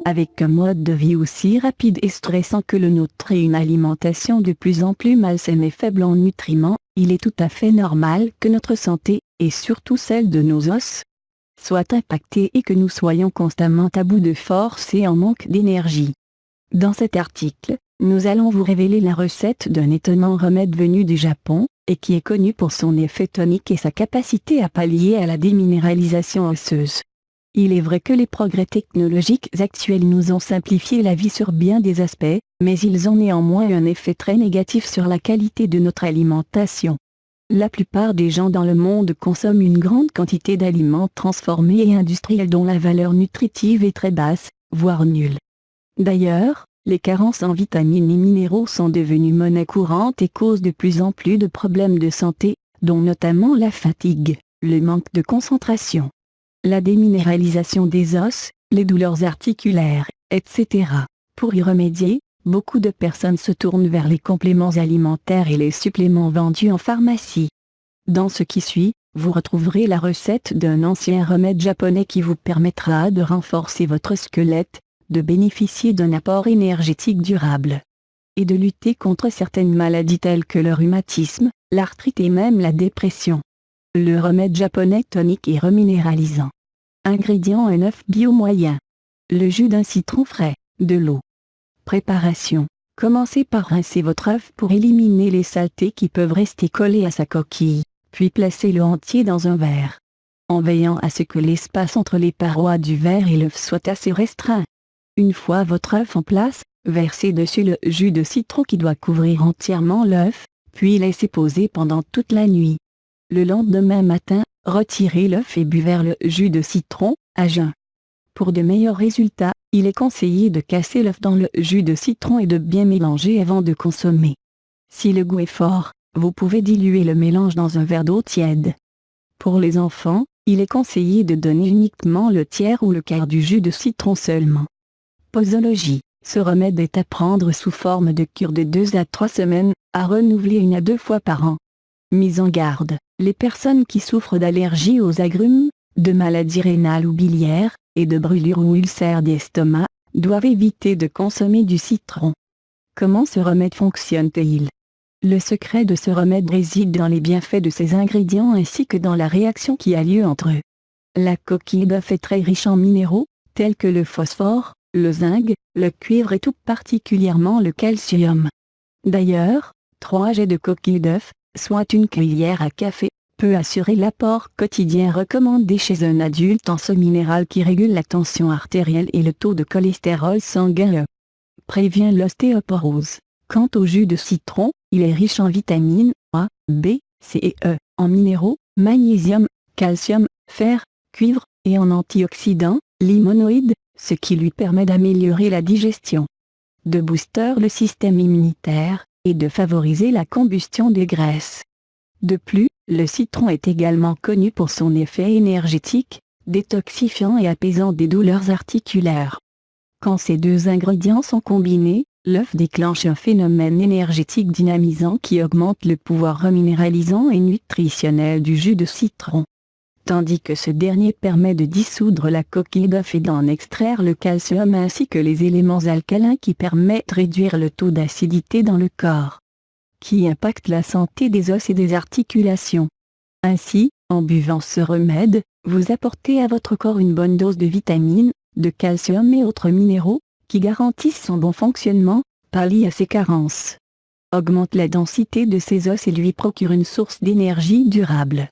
Avec un mode de vie aussi rapide et stressant que le nôtre et une alimentation de plus en plus malsaine et faible en nutriments, il est tout à fait normal que notre santé, et surtout celle de nos os, soit impactée et que nous soyons constamment à bout de force et en manque d'énergie. Dans cet article, nous allons vous révéler la recette d'un étonnant remède venu du Japon, et qui est connu pour son effet tonique et sa capacité à pallier à la déminéralisation osseuse. Il est vrai que les progrès technologiques actuels nous ont simplifié la vie sur bien des aspects, mais ils ont néanmoins un effet très négatif sur la qualité de notre alimentation. La plupart des gens dans le monde consomment une grande quantité d'aliments transformés et industriels dont la valeur nutritive est très basse, voire nulle. D'ailleurs, les carences en vitamines et minéraux sont devenues monnaie courante et causent de plus en plus de problèmes de santé, dont notamment la fatigue, le manque de concentration, la déminéralisation des os, les douleurs articulaires, etc. Pour y remédier, beaucoup de personnes se tournent vers les compléments alimentaires et les suppléments vendus en pharmacie. Dans ce qui suit, vous retrouverez la recette d'un ancien remède japonais qui vous permettra de renforcer votre squelette, de bénéficier d'un apport énergétique durable, et de lutter contre certaines maladies telles que le rhumatisme, l'arthrite et même la dépression. Le remède japonais tonique et reminéralisant. Ingrédients: un œuf bio moyen, le jus d'un citron frais, de l'eau. Préparation: commencez par rincer votre œuf pour éliminer les saletés qui peuvent rester collées à sa coquille, puis placez-le entier dans un verre, en veillant à ce que l'espace entre les parois du verre et l'œuf soit assez restreint. Une fois votre œuf en place, versez dessus le jus de citron qui doit couvrir entièrement l'œuf, puis laissez poser pendant toute la nuit. Le lendemain matin, retirez l'œuf et buvez le jus de citron, à jeun. Pour de meilleurs résultats, il est conseillé de casser l'œuf dans le jus de citron et de bien mélanger avant de consommer. Si le goût est fort, vous pouvez diluer le mélange dans un verre d'eau tiède. Pour les enfants, il est conseillé de donner uniquement le tiers ou le quart du jus de citron seulement. Posologie: ce remède est à prendre sous forme de cure de 2 à 3 semaines, à renouveler 1 à 2 fois par an. Mise en garde: les personnes qui souffrent d'allergies aux agrumes, de maladies rénales ou biliaires, et de brûlures ou ulcères d'estomac, doivent éviter de consommer du citron. Comment ce remède fonctionne-t-il? Le secret de ce remède réside dans les bienfaits de ses ingrédients ainsi que dans la réaction qui a lieu entre eux. La coquille d'œuf est très riche en minéraux, tels que le phosphore, le zinc, le cuivre et tout particulièrement le calcium. D'ailleurs, 3 jets de coquille d'œuf, soit 1 cuillère à café, peut assurer l'apport quotidien recommandé chez un adulte en ce minéral qui régule la tension artérielle et le taux de cholestérol sanguin. Prévient l'ostéoporose. Quant au jus de citron, il est riche en vitamines A, B, C et E, en minéraux, magnésium, calcium, fer, cuivre, et en antioxydants, limonoïdes, ce qui lui permet d'améliorer la digestion, de booster le système immunitaire, et de favoriser la combustion des graisses. De plus, le citron est également connu pour son effet énergétique, détoxifiant et apaisant des douleurs articulaires. Quand ces deux ingrédients sont combinés, l'œuf déclenche un phénomène énergétique dynamisant qui augmente le pouvoir reminéralisant et nutritionnel du jus de citron, tandis que ce dernier permet de dissoudre la coquille d'œuf et d'en extraire le calcium ainsi que les éléments alcalins qui permettent de réduire le taux d'acidité dans le corps, qui impacte la santé des os et des articulations. Ainsi, en buvant ce remède, vous apportez à votre corps une bonne dose de vitamines, de calcium et autres minéraux, qui garantissent son bon fonctionnement, pallient à ses carences, augmente la densité de ses os et lui procure une source d'énergie durable.